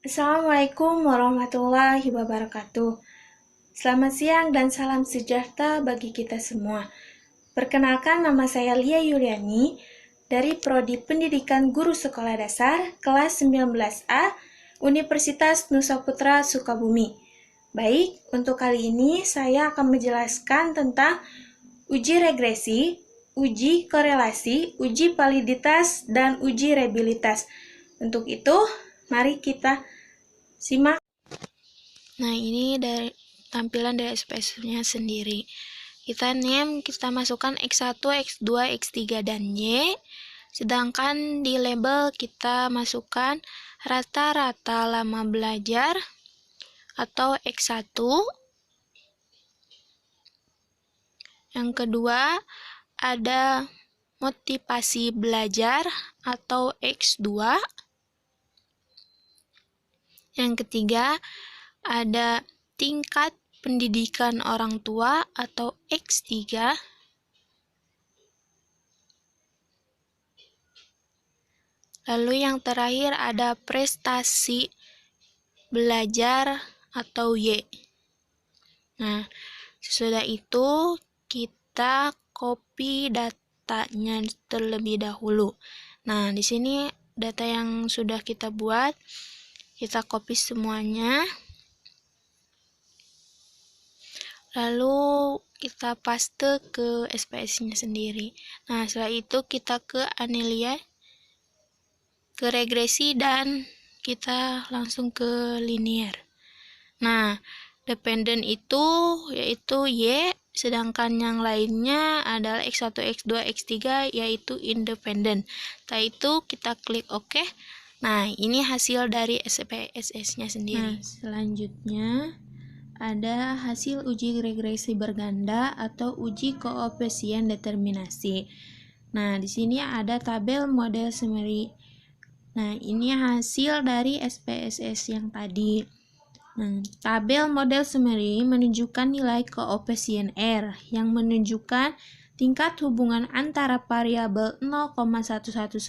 Assalamualaikum warahmatullahi wabarakatuh. Selamat siang dan salam sejahtera bagi kita semua. Perkenalkan, nama saya Lia Yuliani dari Prodi Pendidikan Guru Sekolah Dasar kelas 19A Universitas Nusa Putra Sukabumi. Baik, untuk kali ini saya akan menjelaskan tentang uji regresi, uji korelasi, uji validitas, dan uji reliabilitas. Untuk itu, mari kita simak. Nah, ini dari tampilan dari SPS-nya sendiri. Kita masukkan X1, X2, X3, dan Y. Sedangkan di label kita masukkan rata-rata lama belajar atau X1. Yang kedua, ada motivasi belajar atau X2. Yang ketiga, ada tingkat pendidikan orang tua atau X3. Lalu yang terakhir ada prestasi belajar atau Y. Nah, sesudah itu kita copy datanya terlebih dahulu. Nah, di sini data yang sudah kita buat, kita copy semuanya. Lalu kita paste ke SPS-nya sendiri. Nah, setelah itu kita ke Anelia, ke regresi, dan kita langsung ke linear. Nah, dependent itu yaitu Y, sedangkan yang lainnya adalah X1, X2, X3 yaitu independent. Setelah itu kita klik OK. Nah, ini hasil dari SPSS-nya sendiri. Nah, selanjutnya ada hasil uji regresi berganda atau uji koefisien determinasi. Nah, di sini ada tabel model summary. Nah, ini hasil dari SPSS yang tadi. Nah, tabel model summary menunjukkan nilai koefisien R yang menunjukkan tingkat hubungan antara variabel 0,119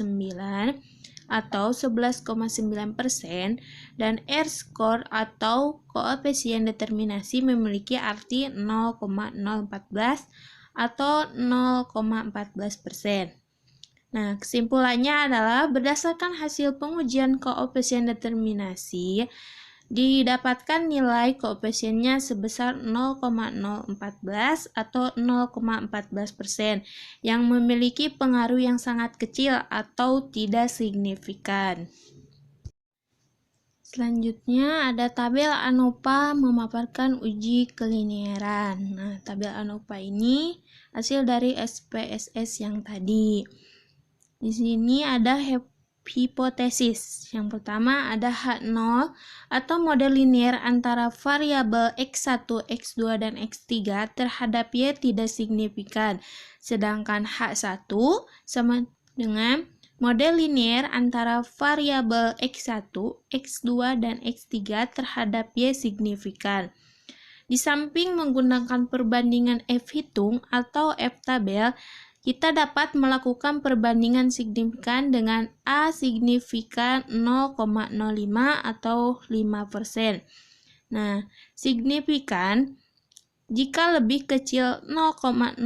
atau 11,9% dan R-score atau koefisien determinasi memiliki arti 0,014 atau 0,14%. Nah, kesimpulannya adalah berdasarkan hasil pengujian koefisien determinasi, didapatkan nilai koefisiennya sebesar 0,014 atau 0,14% yang memiliki pengaruh yang sangat kecil atau tidak signifikan. Selanjutnya ada tabel ANOVA memaparkan uji kelinearan. Nah, tabel ANOVA ini hasil dari SPSS yang tadi. Di sini ada hipotesis. Yang pertama ada H0 atau model linear antara variabel X1, X2, dan X3 terhadap Y tidak signifikan. Sedangkan H1 sama dengan model linear antara variabel X1, X2, dan X3 terhadap Y signifikan. Di samping menggunakan perbandingan F-hitung atau F-tabel, kita dapat melakukan perbandingan signifikan dengan A signifikan 0,05 atau 5%. Nah, signifikan jika lebih kecil 0,05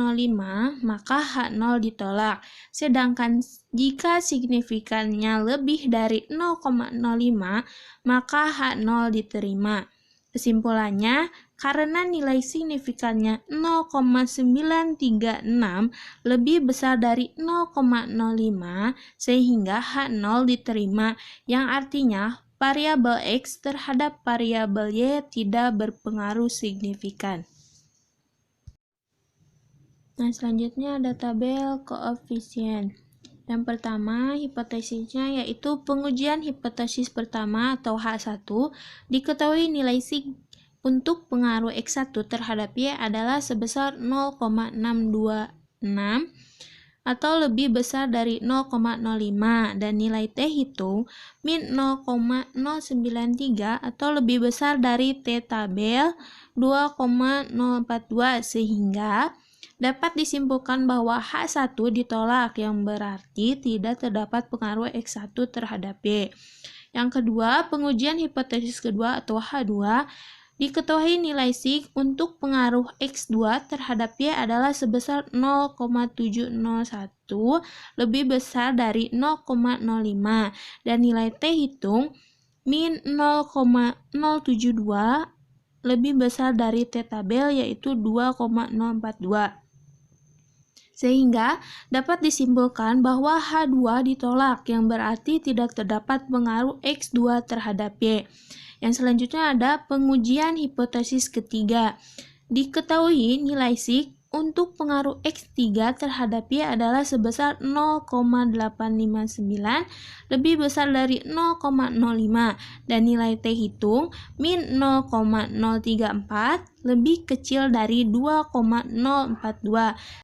maka H0 ditolak. Sedangkan jika signifikannya lebih dari 0,05 maka H0 diterima. Kesimpulannya, karena nilai signifikannya 0,936 lebih besar dari 0,05 sehingga H0 diterima, yang artinya variabel X terhadap variabel Y tidak berpengaruh signifikan. Nah, selanjutnya ada tabel koefisien. Yang pertama, hipotesisnya yaitu pengujian hipotesis pertama atau H1, diketahui nilai untuk pengaruh X1 terhadap Y adalah sebesar 0,626 atau lebih besar dari 0,05 dan nilai T hitung min 0,093 atau lebih besar dari T tabel 2,042 sehingga dapat disimpulkan bahwa H1 ditolak yang berarti tidak terdapat pengaruh X1 terhadap Y. Yang kedua, pengujian hipotesis kedua atau H2, diketahui nilai sig untuk pengaruh X2 terhadap Y adalah sebesar 0,701 lebih besar dari 0,05 dan nilai T hitung min 0,072 lebih besar dari T tabel yaitu 2,042. Sehingga dapat disimpulkan bahwa H2 ditolak yang berarti tidak terdapat pengaruh X2 terhadap Y. Yang selanjutnya ada pengujian hipotesis ketiga. Diketahui nilai sig untuk pengaruh X3 terhadap Y adalah sebesar 0,859 lebih besar dari 0,05 dan nilai T hitung min 0,034 lebih kecil dari 2,042.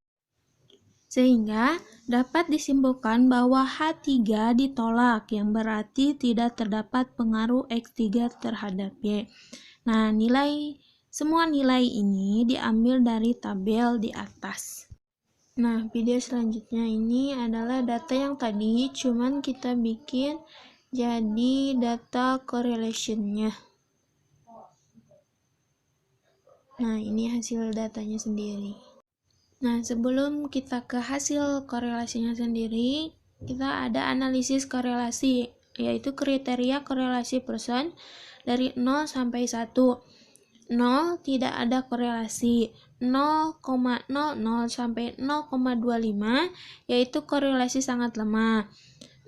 Sehingga dapat disimpulkan bahwa H3 ditolak yang berarti tidak terdapat pengaruh X3 terhadap Y. Nah, semua nilai ini diambil dari tabel di atas. Nah, video selanjutnya ini adalah data yang tadi, cuman kita bikin jadi data correlation-nya. Nah, ini hasil datanya sendiri. Nah, sebelum kita ke hasil korelasinya sendiri, kita ada analisis korelasi, yaitu kriteria korelasi person dari 0 sampai 1. 0 tidak ada korelasi, 0,00 sampai 0,25 yaitu korelasi sangat lemah.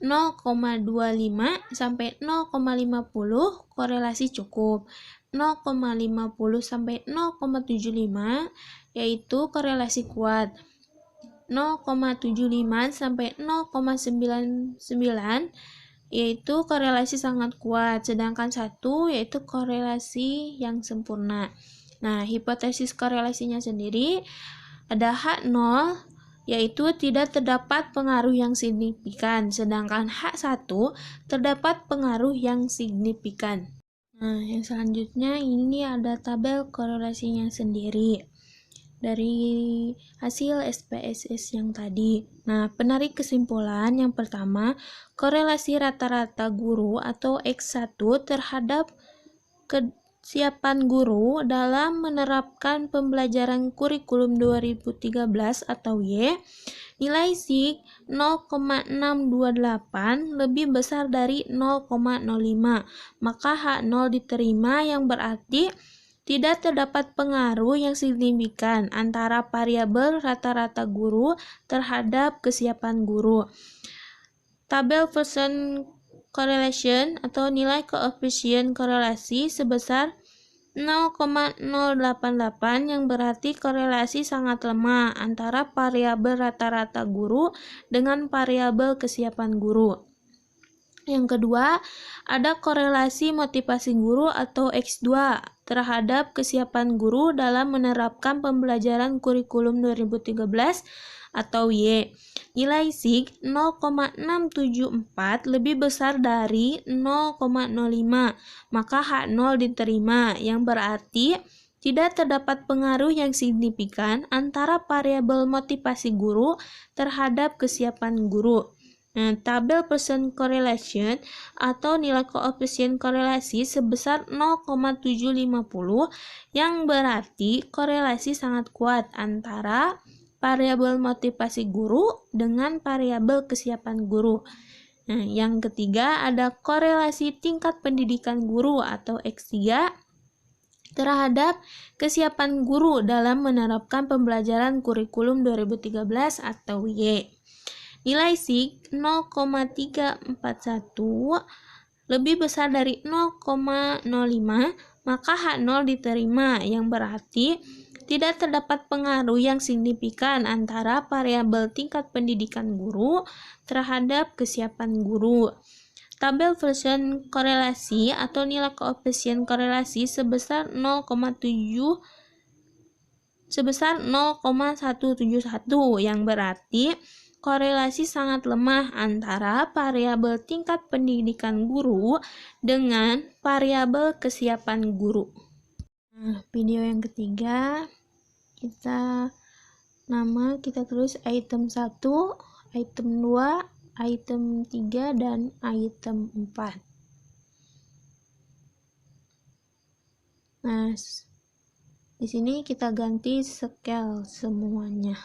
0,25 sampai 0,50 korelasi cukup. 0,50 sampai 0,75 yaitu korelasi kuat. 0,75 sampai 0,99 yaitu korelasi sangat kuat, sedangkan 1 yaitu korelasi yang sempurna. Nah, hipotesis korelasinya sendiri ada H0 yaitu tidak terdapat pengaruh yang signifikan, sedangkan H1 terdapat pengaruh yang signifikan. Nah, yang selanjutnya ini ada tabel korelasinya sendiri dari hasil SPSS yang tadi. Nah, penarik kesimpulan yang pertama, korelasi rata-rata guru atau X1 terhadap kesiapan guru dalam menerapkan pembelajaran kurikulum 2013 atau Y, nilai sig 0,628 lebih besar dari 0,05, maka H0 diterima yang berarti tidak terdapat pengaruh yang signifikan antara variabel rata-rata guru terhadap kesiapan guru. Tabel Pearson correlation atau nilai koefisien korelasi sebesar 0,088 yang berarti korelasi sangat lemah antara variabel rata-rata guru dengan variabel kesiapan guru. Yang kedua, ada korelasi motivasi guru atau X2 terhadap kesiapan guru dalam menerapkan pembelajaran kurikulum 2013 atau Y. Nilai sig 0,674 lebih besar dari 0,05, maka H0 diterima, yang berarti tidak terdapat pengaruh yang signifikan antara variabel motivasi guru terhadap kesiapan guru. Nah, tabel Pearson correlation atau nilai koefisien korelasi sebesar 0,750 yang berarti korelasi sangat kuat antara variabel motivasi guru dengan variabel kesiapan guru. Nah, yang ketiga ada korelasi tingkat pendidikan guru atau X3 terhadap kesiapan guru dalam menerapkan pembelajaran kurikulum 2013 atau Y. Nilai sig 0,341 lebih besar dari 0,05, maka H0 diterima, yang berarti tidak terdapat pengaruh yang signifikan antara variabel tingkat pendidikan guru terhadap kesiapan guru. Tabel Pearson korelasi atau nilai koefisien korelasi sebesar 0,171 yang berarti korelasi sangat lemah antara variabel tingkat pendidikan guru dengan variabel kesiapan guru. Nah, video yang ketiga kita tulis item 1, item 2, item 3 dan item 4. Nah, di sini kita ganti scale semuanya.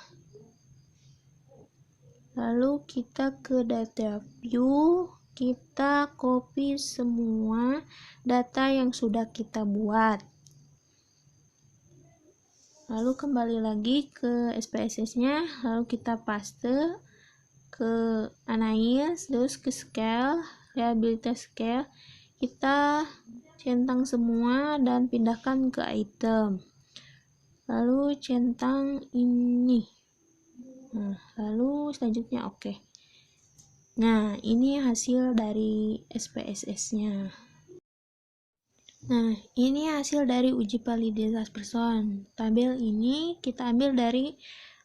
Lalu kita ke data view, kita copy semua data yang sudah kita buat. Lalu kembali lagi ke SPSS-nya, lalu kita paste ke Analyze, terus ke Scale, Reliabilitas Scale. Kita centang semua dan pindahkan ke item. Lalu centang ini. Nah, lalu selanjutnya oke. Nah, ini hasil dari SPSS-nya. Nah, ini hasil dari uji validitas person. Tabel ini kita ambil dari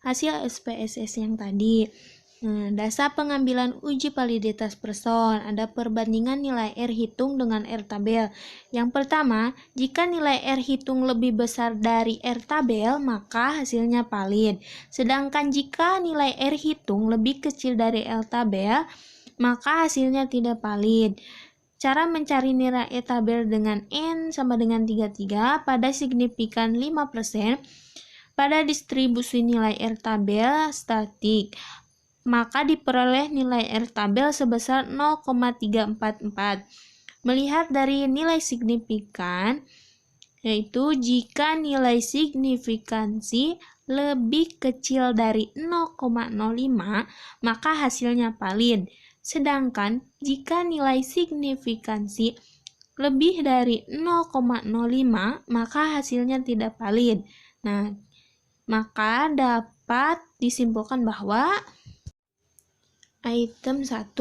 hasil SPSS yang tadi. Nah, dasar pengambilan uji validitas person, ada perbandingan nilai R hitung dengan R tabel. Yang pertama, jika nilai R hitung lebih besar dari R tabel, maka hasilnya valid. Sedangkan jika nilai R hitung lebih kecil dari R tabel, maka hasilnya tidak valid. Cara mencari nilai R tabel dengan N sama dengan 33 pada signifikan 5% pada distribusi nilai R tabel statik, maka diperoleh nilai R tabel sebesar 0,344. Melihat dari nilai signifikan, yaitu jika nilai signifikansi lebih kecil dari 0,05, maka hasilnya valid. Sedangkan jika nilai signifikansi lebih dari 0,05, maka hasilnya tidak valid. Nah, maka dapat disimpulkan bahwa item 1.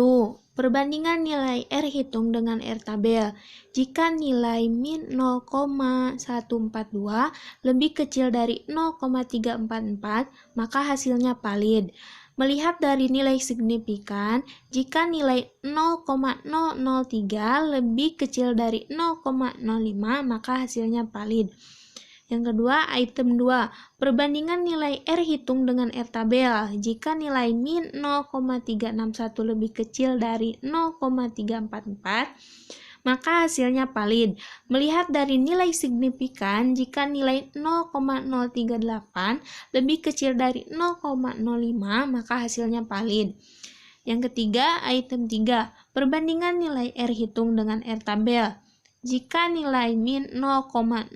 Perbandingan nilai R hitung dengan R tabel. Jika nilai min 0,142 lebih kecil dari 0,344, maka hasilnya valid. Melihat dari nilai signifikan, jika nilai 0,003 lebih kecil dari 0,05, maka hasilnya valid. Yang kedua, item 2. Perbandingan nilai R hitung dengan R tabel. Jika nilai min 0,361 lebih kecil dari 0,344, maka hasilnya valid. Melihat dari nilai signifikan, jika nilai 0,038 lebih kecil dari 0,05, maka hasilnya valid. Yang ketiga, item 3. Perbandingan nilai R hitung dengan R tabel. Jika nilai min 0,005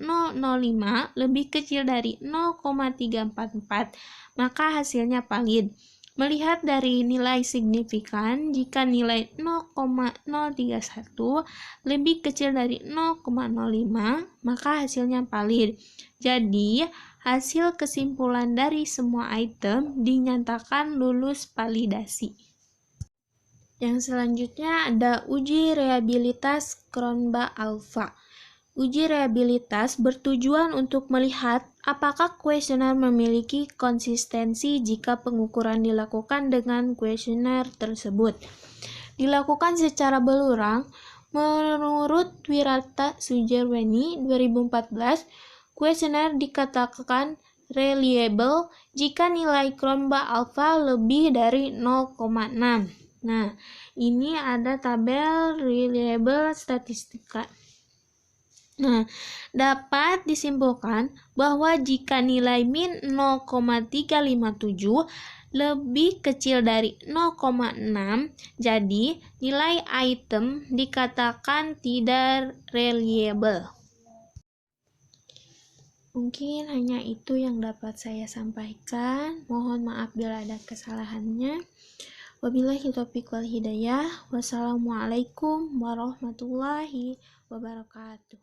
lebih kecil dari 0,344, maka hasilnya valid. Melihat dari nilai signifikan, jika nilai 0,031 lebih kecil dari 0,05, maka hasilnya valid. Jadi, hasil kesimpulan dari semua item dinyatakan lulus validasi. Yang selanjutnya ada uji reliabilitas Cronbach alpha. Uji reliabilitas bertujuan untuk melihat apakah kuesioner memiliki konsistensi jika pengukuran dilakukan dengan kuesioner tersebut. Dilakukan secara berulang, menurut Wirata Sujarweni 2014, kuesioner dikatakan reliable jika nilai Cronbach alpha lebih dari 0,6. Nah, ini ada tabel reliable statistika. Nah, dapat disimpulkan bahwa jika nilai min 0,357 lebih kecil dari 0,6, jadi nilai item dikatakan tidak reliable. Mungkin hanya itu yang dapat saya sampaikan. Mohon maaf bila ada kesalahannya. Wabillahi taufiq wal hidayah. Wassalamualaikum warahmatullahi wabarakatuh.